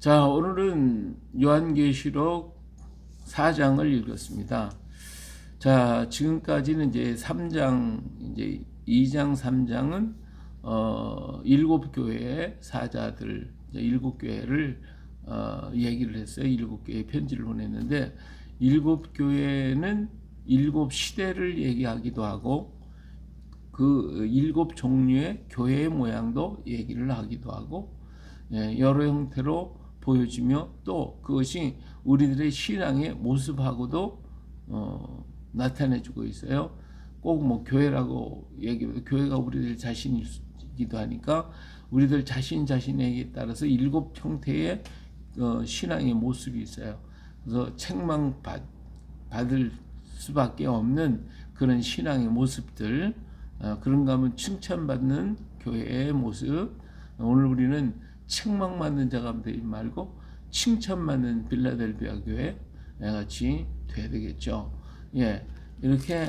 자, 오늘은 요한계시록 4장을 읽었습니다. 자, 지금까지는 이제 3장, 이제 2장, 3장은 일곱 교회의 사자들, 일곱 교회를 얘기를 했어요. 일곱 교회에 편지를 보냈는데, 일곱 교회는 일곱 시대를 얘기하기도 하고, 그 일곱 종류의 교회의 모양도 얘기를 하기도 하고, 여러 형태로 보여지며 또 그것이 우리들의 신앙의 모습하고도 나타내주고 있어요. 꼭 뭐 교회라고 얘기해도 교회가 우리들 자신이기도 하니까 우리들 자신에게 따라서 일곱 형태의 신앙의 모습이 있어요. 그래서 책망받을 수밖에 없는 그런 신앙의 모습들, 그런가 하면 칭찬받는 교회의 모습. 오늘 우리는 책망받는 자가 되지 말고 칭찬받는 빌라델비아 교회 같이 돼야 되겠죠. 예, 이렇게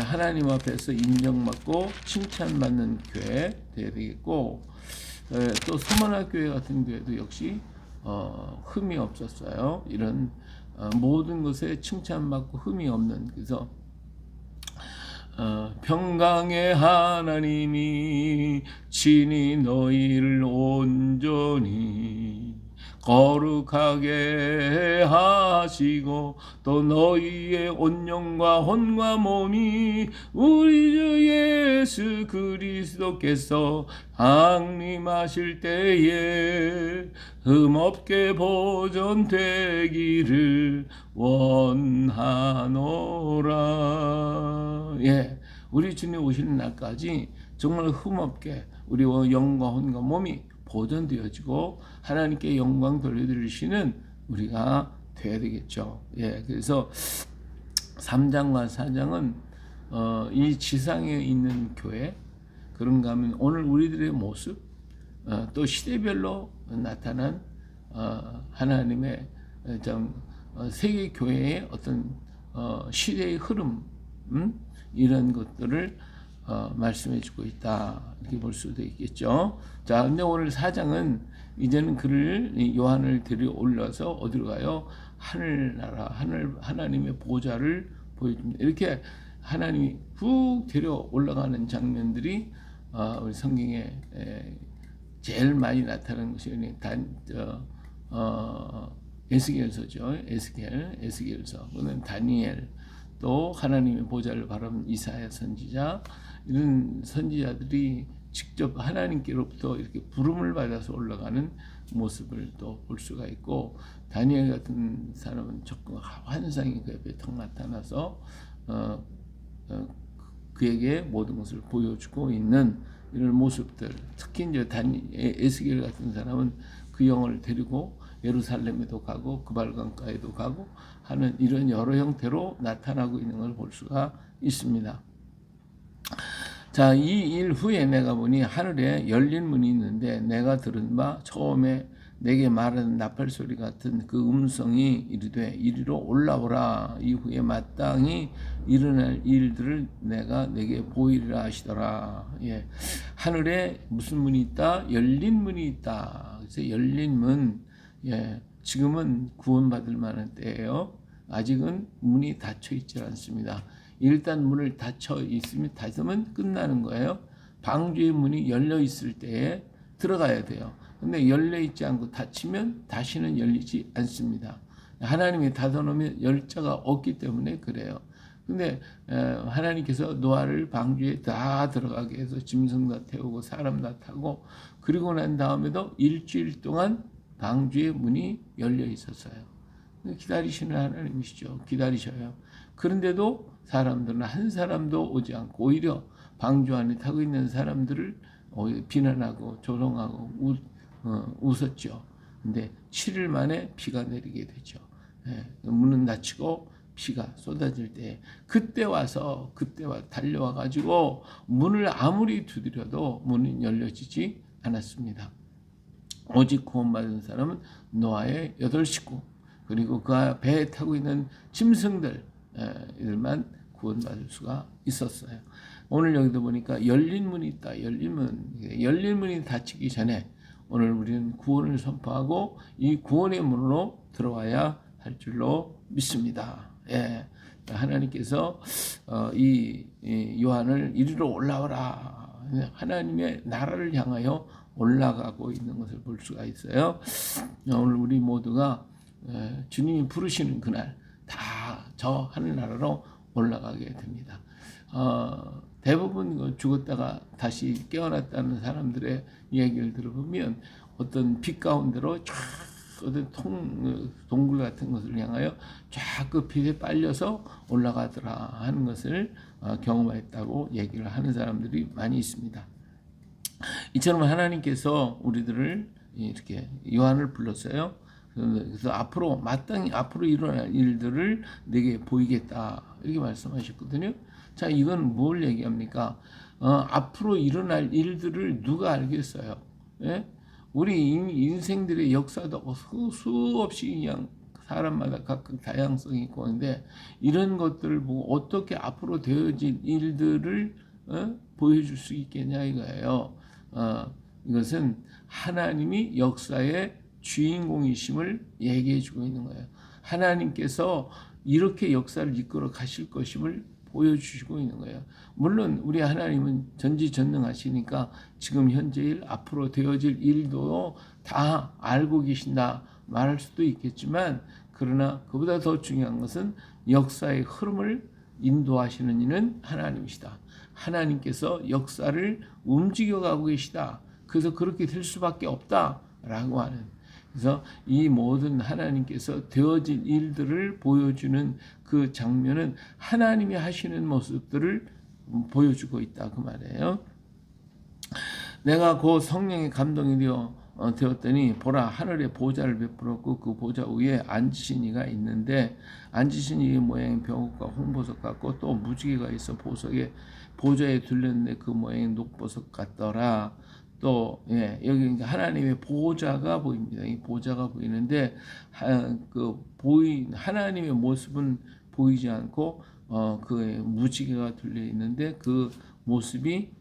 하나님 앞에서 인정받고 칭찬받는 교회 돼야 되겠고, 또 소만화 교회 같은 교회도 역시 흠이 없었어요. 이런 모든 것에 칭찬받고 흠이 없는, 그래서 평강의 하나님이 친히 너희를 온전히 거룩하게 하시고 또 너희의 온 영과 혼과 몸이 우리 주 예수 그리스도께서 강림하실 때에 흠없게 보존되기를 원하노라. 예, 우리 주님 오시는 날까지 정말 흠없게 우리 영과 혼과 몸이 보존되어지고 하나님께 영광 돌려드리시는 우리가 되어야 되겠죠. 예, 그래서 3장과 4장은 이 지상에 있는 교회, 그런가 하면 오늘 우리들의 모습, 또 시대별로 나타난 하나님의 세계 교회의 어떤 시대의 흐름, 이런 것들을 말씀해 주고 있다, 이렇게 볼 수도 있겠죠. 자, 근데 오늘 4장은 이제는 그를, 요한을 데려 올라서 어디로 가요? 하늘나라, 하나님의 보좌를 보여줍니다. 이렇게 하나님이 훅 데려 올라가는 장면들이 우리 성경에 제일 많이 나타나는 것이 에스겔서죠. 에스겔서. 그는 다니엘, 또 하나님의 보좌를 바라보는 이사야 선지자, 이런 선지자들이 직접 하나님께로부터 이렇게 부름을 받아서 올라가는 모습을 또 볼 수가 있고, 다니엘 같은 사람은 조금 환상이 그 옆에 턱 나타나서 그에게 모든 것을 보여주고 있는 이런 모습들, 특히 이제 에스겔 같은 사람은 그 영을 데리고 예루살렘에도 가고 그발강가에도 가고 하는 이런 여러 형태로 나타나고 있는 걸 볼 수가 있습니다. 자, 이 일 후에 내가 보니 하늘에 열린 문이 있는데 내가 들은 바 처음에 내게 말하는 나팔 소리 같은 그 음성이 이르되 이리로 올라오라. 이후에 마땅히 일어날 일들을 내가 내게 보이리라 하시더라. 예, 하늘에 무슨 문이 있다? 열린 문이 있다. 그래서 열린 문, 예, 지금은 구원받을 만한 때예요. 아직은 문이 닫혀 있지 않습니다. 일단 문을 닫으면 끝나는 거예요. 방주의 문이 열려 있을 때에 들어가야 돼요. 근데 열려 있지 않고 닫히면 다시는 열리지 않습니다. 하나님이 닫아놓으면 열자가 없기 때문에 그래요. 근데 하나님께서 노아를 방주에 다 들어가게 해서 짐승 다 태우고 사람 다 타고, 그리고 난 다음에도 일주일 동안 방주의 문이 열려 있었어요. 기다리시는 하나님이시죠. 기다리셔요. 그런데도 사람들은 한 사람도 오지 않고 오히려 방주 안에 타고 있는 사람들을 비난하고 조롱하고 웃었죠. 근데 7일 만에 비가 내리게 되죠. 문은 닫히고 비가 쏟아질 때 그때 달려와 가지고 문을 아무리 두드려도 문은 열려지지 않았습니다. 오직 구원받은 사람은 노아의 8식구, 그리고 그 배에 타고 있는 짐승들, 이들만 구원받을 수가 있었어요. 오늘 여기도 보니까 열린 문이 있다. 열린 문이 닫히기 전에 오늘 우리는 구원을 선포하고 이 구원의 문으로 들어와야 할 줄로 믿습니다. 예. 하나님께서 이 요한을 이리로 올라오라, 하나님의 나라를 향하여 올라가고 있는 것을 볼 수가 있어요. 오늘 우리 모두가 주님이 부르시는 그날 다 저 하늘나라로 올라가게 됩니다. 대부분 죽었다가 다시 깨어났다는 사람들의 이야기를 들어보면 어떤 빛 가운데로 쫙 어떤 동굴 같은 것을 향하여 쫙 그 빛에 빨려서 올라가더라 하는 것을 경험했다고 얘기를 하는 사람들이 많이 있습니다. 이처럼 하나님께서 우리들을 이렇게 요한을 불렀어요. 그래서 앞으로 마땅히 앞으로 일어날 일들을 내게 보이겠다 이렇게 말씀하셨거든요. 자, 이건 뭘 얘기합니까? 앞으로 일어날 일들을 누가 알겠어요? 예? 우리 인생들의 역사도 수없이 그냥 사람마다 각각 다양성이 있고 한데 이런 것들을 보고 어떻게 앞으로 되어질 일들을 보여줄 수 있겠냐 이거예요. 이것은 하나님이 역사의 주인공이심을 얘기해 주고 있는 거예요. 하나님께서 이렇게 역사를 이끌어 가실 것임을 보여주시고 있는 거예요. 물론 우리 하나님은 전지전능하시니까 지금 현재 일, 앞으로 되어질 일도 다 알고 계신다 말할 수도 있겠지만, 그러나 그보다 더 중요한 것은 역사의 흐름을 인도하시는 이는 하나님이시다. 하나님께서 역사를 움직여가고 계시다. 그래서 그렇게 될 수밖에 없다라고 하는, 그래서 이 모든 하나님께서 되어질 일들을 보여주는 그 장면은 하나님이 하시는 모습들을 보여주고 있다 그 말이에요. 내가 그 성령의 감동이 되었더니 보라, 하늘에 보좌를 베풀었고 그 보좌 위에 앉으신 이가 있는데, 앉으신 이의 모양이 벼옷과 홍보석 같고 또 무지개가 있어 보좌에 둘렸는데 그 모양이 녹보석 같더라. 또 여기 하나님의 보좌가 보입니다. 이 보좌가 보이는데 하나님의 모습은 보이지 않고 그 무지개가 둘려 있는데 그 모습이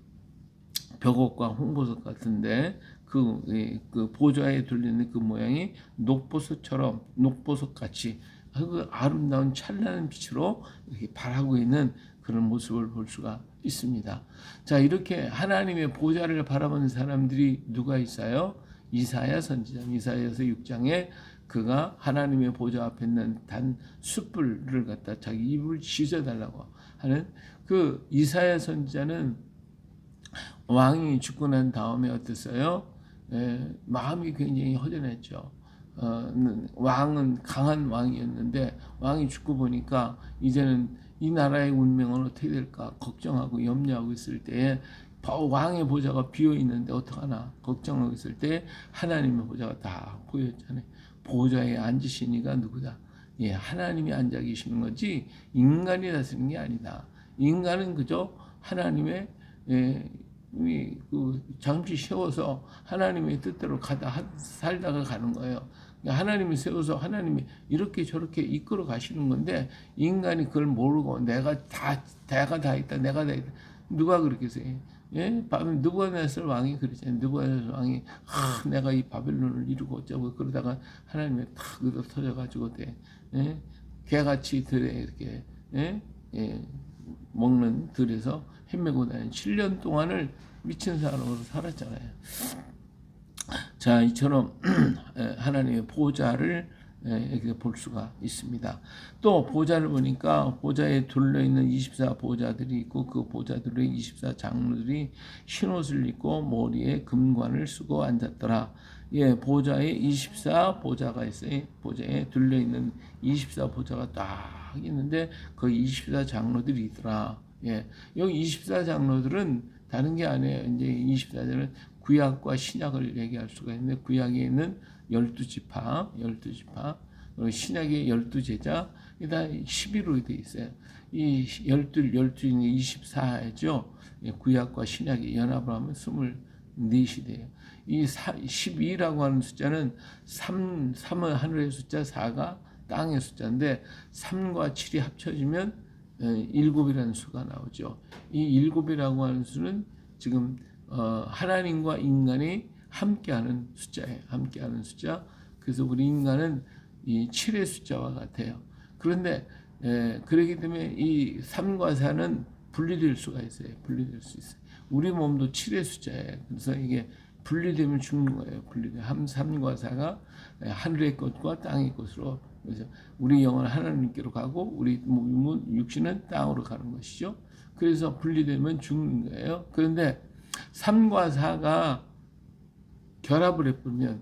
벽옥과 홍보석 같은데 그 보좌에 둘리는 그 모양이 녹보석처럼, 녹보석 같이 그 아름다운 찬란한 빛으로 이렇게 발하고 있는 그런 모습을 볼 수가 있습니다. 자, 이렇게 하나님의 보좌를 바라보는 사람들이 누가 있어요? 이사야 선지자, 이사야서 6장에 그가 하나님의 보좌 앞에 있는 단 숯불을 갖다 자기 입을 씻어달라고 하는 그 이사야 선지자는 왕이 죽고 난 다음에 어땠어요? 마음이 굉장히 허전했죠. 왕은 강한 왕이었는데 왕이 죽고 보니까 이제는 이 나라의 운명은 어떻게 될까 걱정하고 염려하고 있을 때에 왕의 보좌가 비어 있는데 어떡하나 걱정하고 있을 때 하나님의 보좌가 다 보였잖아요. 보좌에 앉으신 이가 누구다? 하나님이 앉아 계시는 거지 인간이 다스리는 게 아니다. 인간은 그저 하나님의 그 잠시 세워서 하나님의 뜻대로 살다가 가는 거예요. 하나님이 세워서 하나님이 이렇게 저렇게 이끌어 가시는 건데 인간이 그걸 모르고 내가 다 있다, 내가 다 있다. 누가 그렇게 해요? 느부갓네살 왕이 그러잖아요. 느부갓네살 왕이 내가 이 바벨론을 이루고 어쩌고 그러다가 하나님이 탁 터져가지고 개같이 들에 이렇게 먹는 들에서 헤매고 다니는 7년 동안을 미친 사람으로 살았잖아요. 자, 이처럼 하나님의 보좌를 이렇게 볼 수가 있습니다. 또 보좌를 보니까 보좌에 둘러있는 24 보좌들이 있고 그 보좌들의 24 장로들이 흰옷을 입고 머리에 금관을 쓰고 앉았더라. 보좌에 24 보좌가 있어요. 보좌에 둘러있는 24 보좌가 딱 있는데 그 24 장로들이 있더라. 여기 24 장로들은 다른 게 아니에요. 이제 24장은 구약과 신약을 얘기할 수가 있는데 구약에 있는 12지파, 그리고 신약의 12제자, 다 11로 되어 있어요. 이 12중에 24죠. 구약과 신약이 연합을 하면 24이 돼요. 이 12라고 하는 숫자는 3은 하늘의 숫자, 4가 땅의 숫자인데 3과 7이 합쳐지면 7이라는 수가 나오죠. 이 7이라고 하는 수는 지금 하나님과 인간이 함께하는 숫자예요. 함께하는 숫자. 그래서 우리 인간은 이 7의 숫자와 같아요. 그런데 그렇기 때문에 이 3과 4는 분리될 수가 있어요. 분리될 수 있어요. 우리 몸도 7의 숫자예요. 그래서 이게 분리되면 죽는 거예요. 분리돼. 3과 4가 하늘의 것과 땅의 것으로. 그래서 우리 영은 하나님께로 가고 우리 몸은 육신은 땅으로 가는 것이죠. 그래서 분리되면 죽는 거예요. 그런데 3과 4가 결합을 해보면,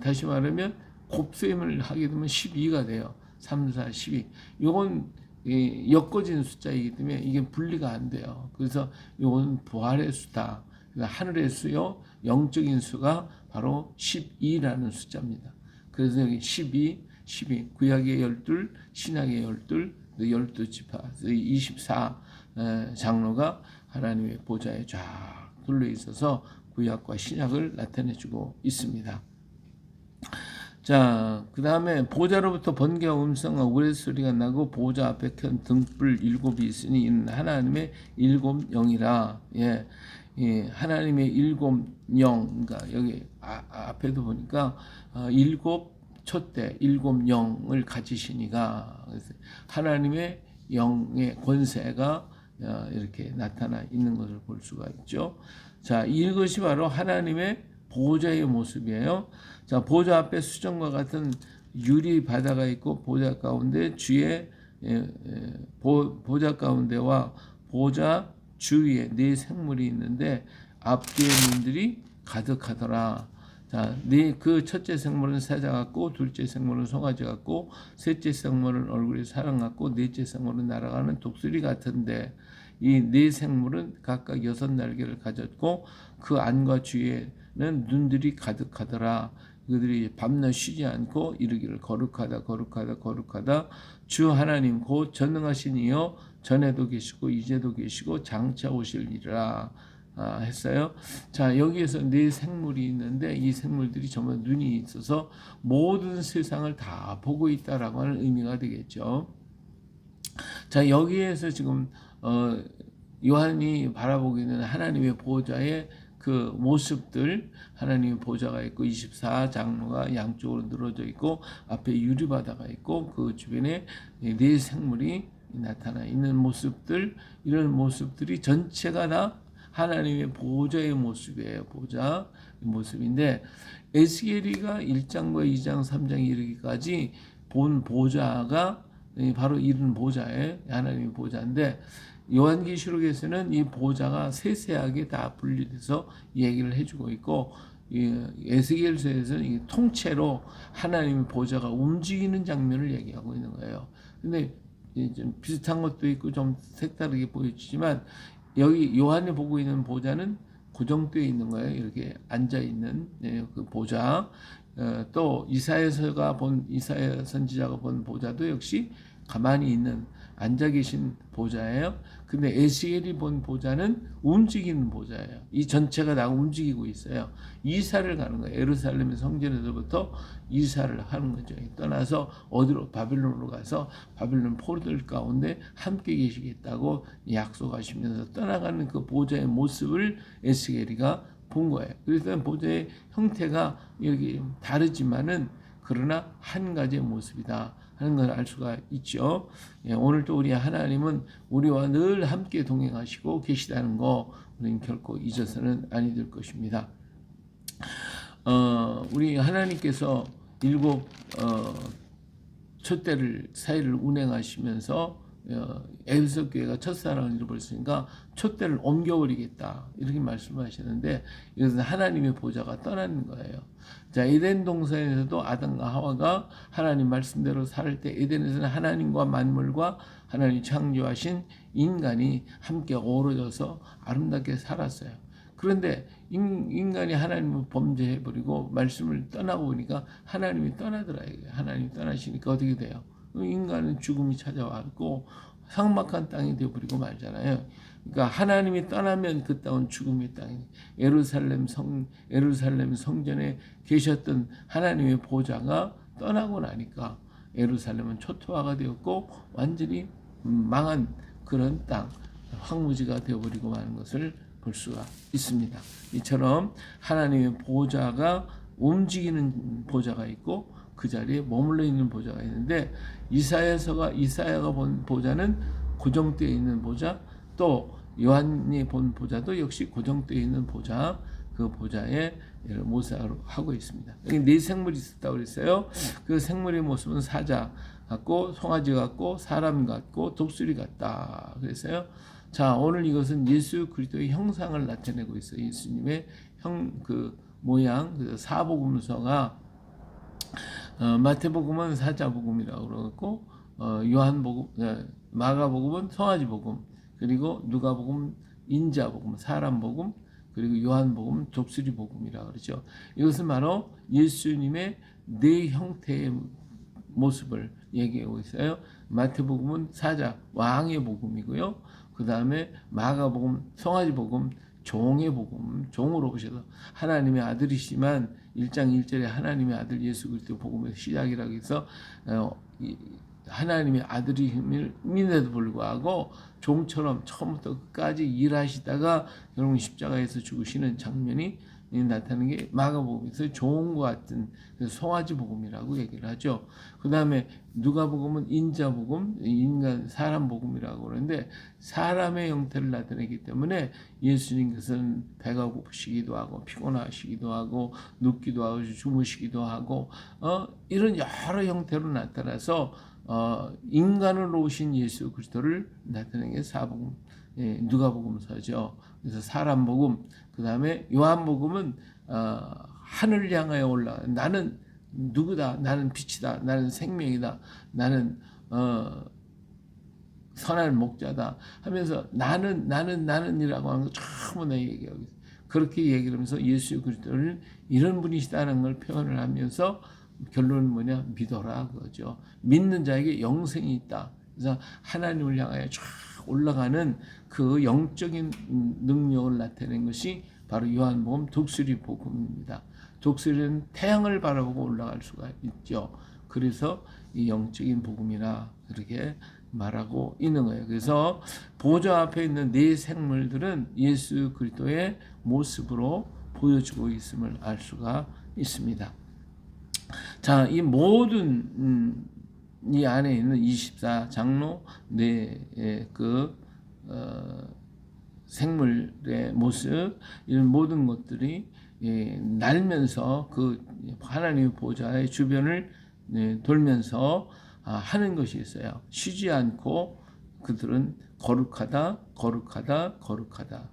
다시 말하면 곱셈을 하게 되면 12가 돼요. 3, 4, 12. 이건 엮어진 숫자이기 때문에 이게 분리가 안 돼요. 그래서 이건 부활의 수다. 하늘의 수요, 영적인 수가 바로 12라는 숫자입니다. 그래서 여기 12, 구약의 12, 신약의 12, 12지파, 24 장로가 하나님의 보좌에 쫙 둘러 있어서 구약과 신약을 나타내주고 있습니다. 자, 그 다음에 보좌로부터 번개와 음성과 우레소리가 나고 보좌 앞에 큰 등불 7이 있으니 이는 하나님의 7 영이라. 예, 하나님의 7 영. 그러니까 여기 앞에도 보니까 7 촛대 7 영을 가지시니가. 그래서 하나님의 영의 권세가 이렇게 나타나 있는 것을 볼 수가 있죠. 자, 이것이 바로 하나님의 보좌의 모습이에요. 자, 보좌 앞에 수정과 같은 유리 바다가 있고 보좌 가운데 주의 보좌 가운데와 보좌 주위에 네 생물이 있는데 앞뒤의 눈들이 가득하더라. 자, 그 첫째 생물은 사자 같고 둘째 생물은 송아지 같고 셋째 생물은 얼굴이 사람 같고 넷째 생물은 날아가는 독수리 같은데 이 네 생물은 각각 6날개를 가졌고 그 안과 주위에는 눈들이 가득하더라. 그들이 밤낮 쉬지 않고 이르기를 거룩하다 거룩하다 거룩하다 주 하나님 곧 전능하신 이여 전에도 계시고 이제도 계시고 장차 오실이라 했어요. 자, 여기에서 네 생물이 있는데 이 생물들이 정말 눈이 있어서 모든 세상을 다 보고 있다라고 하는 의미가 되겠죠. 자, 여기에서 지금 요한이 바라보고 있는 하나님의 보좌의 그 모습들, 하나님의 보좌가 있고 24장로가 양쪽으로 늘어져 있고 앞에 유리바다가 있고 그 주변에 네 생물이 나타나 있는 모습들, 이런 모습들이 전체가 다 하나님의 보좌의 모습이에요. 보좌 모습인데 에스겔이가 1장과 2장, 3장에 이르기까지 본 보좌가 바로 이런 보좌예요. 하나님의 보좌인데 요한계시록에서는 이 보좌가 세세하게 다 분리돼서 얘기를 해주고 있고 에스겔서에서는 이 통째로 하나님의 보좌가 움직이는 장면을 얘기하고 있는 거예요. 근데 좀 비슷한 것도 있고 좀 색다르게 보여지지만 여기 요한이 보고 있는 보좌는 고정되어 있는 거예요. 이렇게 앉아 있는 그 보좌. 또 이사야 선지자가 본 보좌도 역시 가만히 있는 앉아 계신 보좌예요. 근데 에스겔이 본 보좌는 움직이는 보좌예요. 이 전체가 다 움직이고 있어요. 이사를 가는 거예요. 예루살렘 성전에서부터 이사를 하는 거죠. 떠나서 어디로 바빌론으로 가서 바빌론 포로들 가운데 함께 계시겠다고 약속하시면서 떠나가는 그 보좌의 모습을 에스겔이가 본 거예요. 그래서 보좌의 형태가 여기 다르지만은 그러나 한 가지의 모습이다 하는 걸 알 수가 있죠. 오늘도 우리 하나님은 우리와 늘 함께 동행하시고 계시다는 거 우리는 결코 잊어서는 아니 될 것입니다. 우리 하나님께서 7 촛대를 사이를 운행하시면서 에베소 교회가 첫사랑을 잃어버렸으니까 촛대를 옮겨버리겠다 이렇게 말씀하시는데 이것은 하나님의 보좌가 떠나는 거예요. 자, 에덴 동산에서도 아담과 하와가 하나님 말씀대로 살 때 에덴에서는 하나님과 만물과 하나님 창조하신 인간이 함께 어우러져서 아름답게 살았어요. 그런데 인간이 하나님을 범죄해버리고 말씀을 떠나고 보니까 하나님이 떠나더라고요. 하나님이 떠나시니까 어떻게 돼요? 인간은 죽음이 찾아왔고 삭막한 땅이 되어버리고 말잖아요. 그러니까 하나님이 떠나면 그 땅은 죽음의 땅이. 예루살렘 성전에 계셨던 하나님의 보좌가 떠나고 나니까 예루살렘은 초토화가 되었고 완전히 망한 그런 땅, 황무지가 되어버리고 마는 것을 볼 수가 있습니다. 이처럼 하나님의 보좌가 움직이는 보좌가 있고 그 자리에 머물러 있는 보좌가 있는데 이사야가 본 보좌는 고정되어 있는 보좌, 또 요한이 본 보좌도 역시 고정되어 있는 보좌, 그 보좌에 모습을 하고 있습니다. 여기 네 생물이 있었다고 그랬어요. 그 생물의 모습은 사자 같고 송아지 같고 사람 같고 독수리 같다 그랬어요. 자, 오늘 이것은 예수 그리스도의 형상을 나타내고 있어요. 예수님의 그 모양, 그 사복음서가 마태복음은 사자복음이라고 그러고 요한복음, 마가복음은 송아지복음, 그리고 누가복음 인자복음, 사람복음, 그리고 요한복음 독수리복음이라고 그러죠. 이것은 바로 예수님의 네 형태의 모습을 얘기하고 있어요. 마태복음은 사자, 왕의 복음이고요. 그 다음에 마가복음, 송아지복음, 종의 복음, 종으로 오셔서 하나님의 아들이시지만 1장 1절에 하나님의 아들 예수 그리스도 복음의 시작이라고 해서 하나님의 아들임에도 불구하고 종처럼 처음부터 끝까지 일하시다가 결국 십자가에서 죽으시는 장면이 나타나는 게 마가복음에서 종과 같은 송아지 복음이라고 얘기를 하죠. 그 다음에 누가복음은 인자복음, 인간 사람 복음이라고 그러는데 사람의 형태를 나타내기 때문에 예수님께서는 배가 고프시기도 하고 피곤하시기도 하고 눕기도 하고 주무시기도 하고 이런 여러 형태로 나타나서 인간으로 오신 예수 그리스도를 나타내는 게 사복음, 누가복음서죠. 그래서 사람복음, 그 다음에 요한복음은 하늘 향하여 올라 나는 누구다, 나는 빛이다, 나는 생명이다, 나는 선한 목자다 하면서 나는이라고 하는 거 전부 얘기하고 있어요. 그렇게 얘기를 하면서 예수 그리스도를 이런 분이시다는 걸 표현을 하면서 결론은 뭐냐? 믿어라 그거죠. 믿는 자에게 영생이 있다. 그래서 하나님을 향하여 쫙 올라가는 그 영적인 능력을 나타낸 것이 바로 요한복음 독수리 복음입니다. 독수리는 태양을 바라보고 올라갈 수가 있죠. 그래서 이 영적인 복음이라 그렇게 말하고 있는 거예요. 그래서 보좌 앞에 있는 네 생물들은 예수 그리스도의 모습으로 보여주고 있음을 알 수가 있습니다. 자, 이 모든 이 안에 있는 24장로 그 생물의 모습, 이런 모든 것들이 날면서 그 하나님의 보좌의 주변을 돌면서 하는 것이 있어요. 쉬지 않고 그들은 거룩하다, 거룩하다, 거룩하다.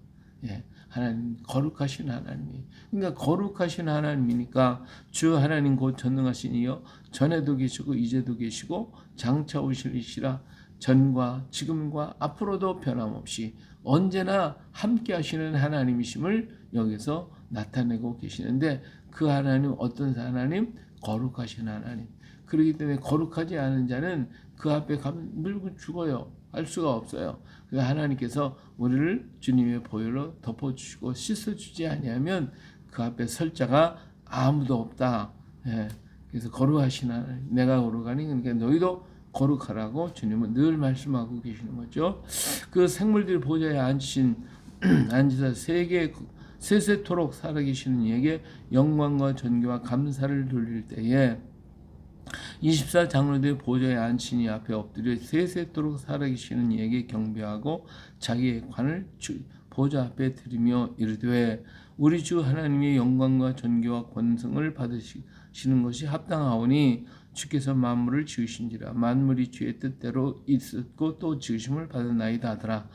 하나님 거룩하신 하나님이, 그러니까 거룩하신 하나님이니까 주 하나님 곧 전능하신 이여 전에도 계시고 이제도 계시고 장차 오실이시라. 전과 지금과 앞으로도 변함없이 언제나 함께 하시는 하나님이심을 여기서 나타내고 계시는데, 그 하나님 어떤 하나님? 거룩하신 하나님. 그렇기 때문에 거룩하지 않은 자는 그 앞에 가면 물고 죽어요. 할 수가 없어요. 그래서 하나님께서 우리를 주님의 보혈로 덮어주시고 씻어주지 아니하면 그 앞에 설 자가 아무도 없다. 그래서 거룩하신 하나님, 내가 거룩하니 그러니까 너희도 거룩하라고 주님은 늘 말씀하고 계시는 거죠. 그 생물들 보좌에 앉으사 세세토록 살아계시는 이에게 영광과 존귀와 감사를 돌릴 때에 24장로들의 보좌에 앉힌 이 앞에 엎드려 세세토록 살아계시는 이에게 경배하고 자기의 관을 보좌 앞에 드리며 이르되 우리 주 하나님의 영광과 존귀와 권성을 받으시는 것이 합당하오니 주께서 만물을 지으신지라. 만물이 주의 뜻대로 있었고 또 지으심을 받았나이다 하더라.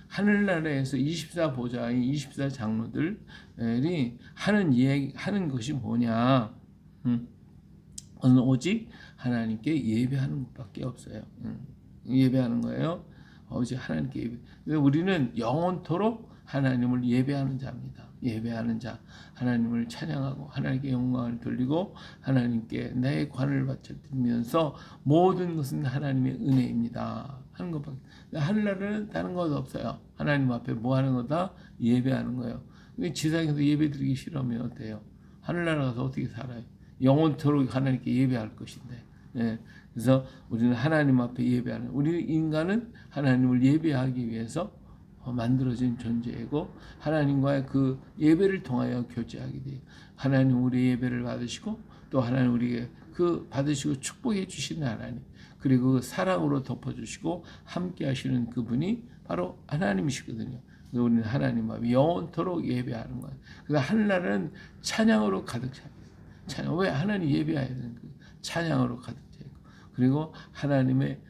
하늘나라에서 24보좌의 24장로들이 하는 것이 뭐냐? 오직 하나님께 예배하는 것밖에 없어요. 예배하는 거예요. 오직 하나님께 예배. 우리는 영원토록 하나님을 예배하는 자입니다. 예배하는 자, 하나님을 찬양하고 하나님께 영광을 돌리고 하나님께 내 관을 바쳐드리면서 모든 것은 하나님의 은혜입니다 하는 것밖에. 하늘나라는 다른 것 없어요. 하나님 앞에 뭐 하는 거다? 예배하는 거예요. 지상에서 예배드리기 싫으면 어때요? 하늘나라 가서 어떻게 살아요? 영원토록 하나님께 예배할 것인데. 그래서 우리는 하나님 앞에 예배하는, 우리 인간은 하나님을 예배하기 위해서 만들어진 존재이고 하나님과의 그 예배를 통하여 교제하게 돼요. 하나님 우리의 예배를 받으시고 또 하나님 우리에게 그 받으시고 축복해 주시는 하나님, 그리고 사랑으로 덮어주시고 함께 하시는 그분이 바로 하나님이시거든요. 우리는 하나님과 영원토록 예배하는 거예요. 그래서 하늘나라는 찬양으로 가득 차 있어요. 찬양. 왜? 하나님 예배해야 되는 거예요. 찬양으로 가득 차 있고, 그리고 하나님의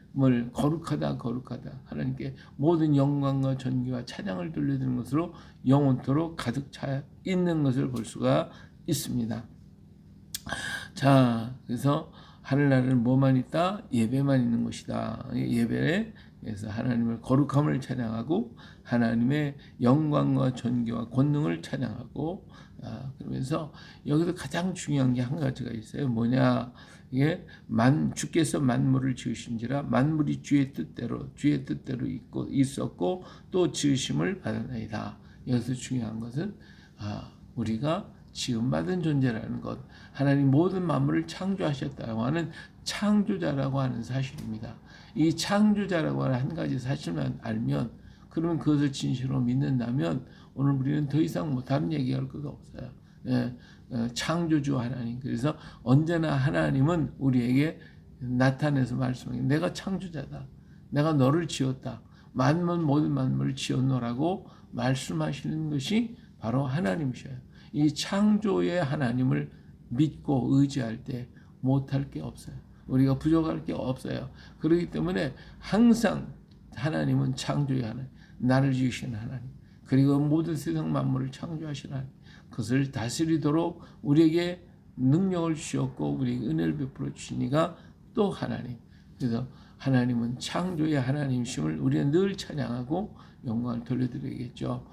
거룩하다 하나님께 모든 영광과 존귀와 찬양을 돌려드리는 것으로 영원토록 가득 차 있는 것을 볼 수가 있습니다. 자, 그래서 하늘나라는 뭐만 있다? 예배만 있는 것이다. 예배에서 하나님을 거룩함을 찬양하고 하나님의 영광과 존귀와 권능을 찬양하고, 그러면서 여기서 가장 중요한 게 한 가지가 있어요. 뭐냐? 이게 주께서 만물을 지으신지라 만물이 주의 뜻대로 있었고 또 지으심을 받았나이다. 여기서 중요한 것은 우리가 지음받은 존재라는 것, 하나님 모든 만물을 창조하셨다고 하는 창조자라고 하는 사실입니다. 이 창조자라고 하는 한 가지 사실만 알면, 그러면 그것을 진실로 믿는다면 오늘 우리는 더 이상 다른 얘기할 것도 없어요. 창조주 하나님. 그래서 언제나 하나님은 우리에게 나타내서 말씀하기, 내가 창조자다, 내가 너를 지었다, 모든 만물을 지었노라고 말씀하시는 것이 바로 하나님이셔요. 이 창조의 하나님을 믿고 의지할 때 못할 게 없어요. 우리가 부족할 게 없어요. 그렇기 때문에 항상 하나님은 창조의 하나님, 나를 지으신 하나님, 그리고 모든 세상 만물을 창조하신 하나님, 그것을 다스리도록 우리에게 능력을 주셨고 우리에게 은혜를 베풀어 주시니가 또 하나님. 그래서 하나님은 창조의 하나님이심을 우리는 늘 찬양하고 영광을 돌려드리겠죠.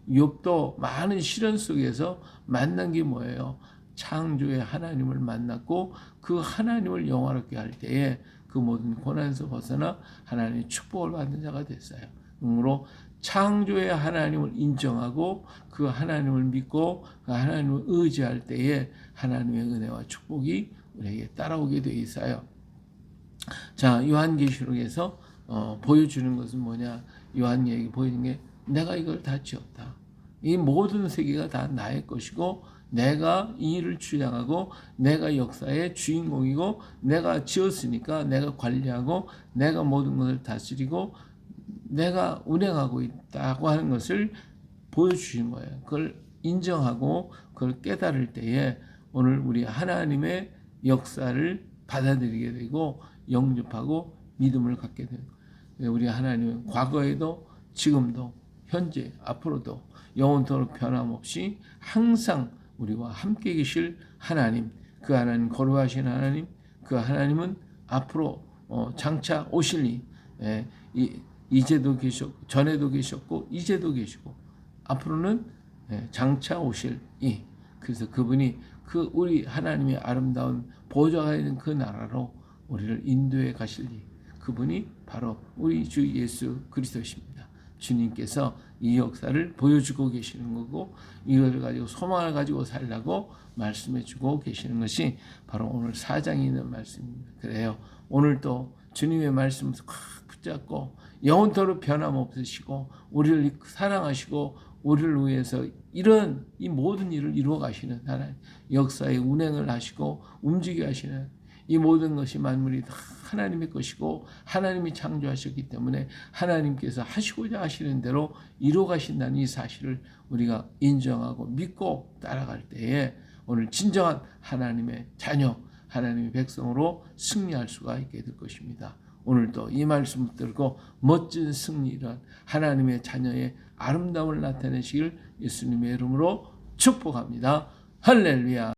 욥도 많은 시련 속에서 만난 게 뭐예요? 창조의 하나님을 만났고 그 하나님을 영화롭게 할 때에 그 모든 고난에서 벗어나 하나님의 축복을 받는 자가 됐어요. 그러므로 창조의 하나님을 인정하고 그 하나님을 믿고 그 하나님을 의지할 때에 하나님의 은혜와 축복이 우리에게 따라오게 되어 있어요. 자, 요한계시록에서 보여주는 것은 뭐냐? 요한에게 보이는 게, 내가 이걸 다 지었다. 이 모든 세계가 다 나의 것이고 내가 이 일을 주장하고 내가 역사의 주인공이고 내가 지었으니까 내가 관리하고 내가 모든 것을 다스리고 내가 운행하고 있다고 하는 것을 보여주신 거예요. 그걸 인정하고 그걸 깨달을 때에 오늘 우리 하나님의 역사를 받아들이게 되고 영접하고 믿음을 갖게 되는 거예요. 우리 하나님은 과거에도 지금도 현재 앞으로도 영원토록 변함없이 항상 우리와 함께 계실 하나님, 그 하나님 거룩하신 하나님, 그 하나님은 앞으로 장차 오실니, 이제도 계셨고 전에도 계셨고 이제도 계시고 앞으로는 장차 오실 이, 그래서 그분이 그 우리 하나님의 아름다운 보좌가 있는 그 나라로 우리를 인도해 가실니, 그분이 바로 우리 주 예수 그리스도십니다. 주님께서 이 역사를 보여주고 계시는 거고 이것을 가지고 소망을 가지고 살라고 말씀해 주고 계시는 것이 바로 오늘 4장에 있는 말씀입니다. 그래요. 오늘도 주님의 말씀을 꽉 붙잡고 영원토록 변함없으시고 우리를 사랑하시고 우리를 위해서 이런 이 모든 일을 이루어 가시는 하나님, 역사의 운행을 하시고 움직여 하시는 이 모든 것이 만물이 다 하나님의 것이고 하나님이 창조하셨기 때문에 하나님께서 하시고자 하시는 대로 이루어 가신다는 이 사실을 우리가 인정하고 믿고 따라갈 때에 오늘 진정한 하나님의 자녀, 하나님의 백성으로 승리할 수가 있게 될 것입니다. 오늘도 이 말씀을 들고 멋진 승리를 하나님의 자녀의 아름다움을 나타내시길 예수님의 이름으로 축복합니다. 할렐루야.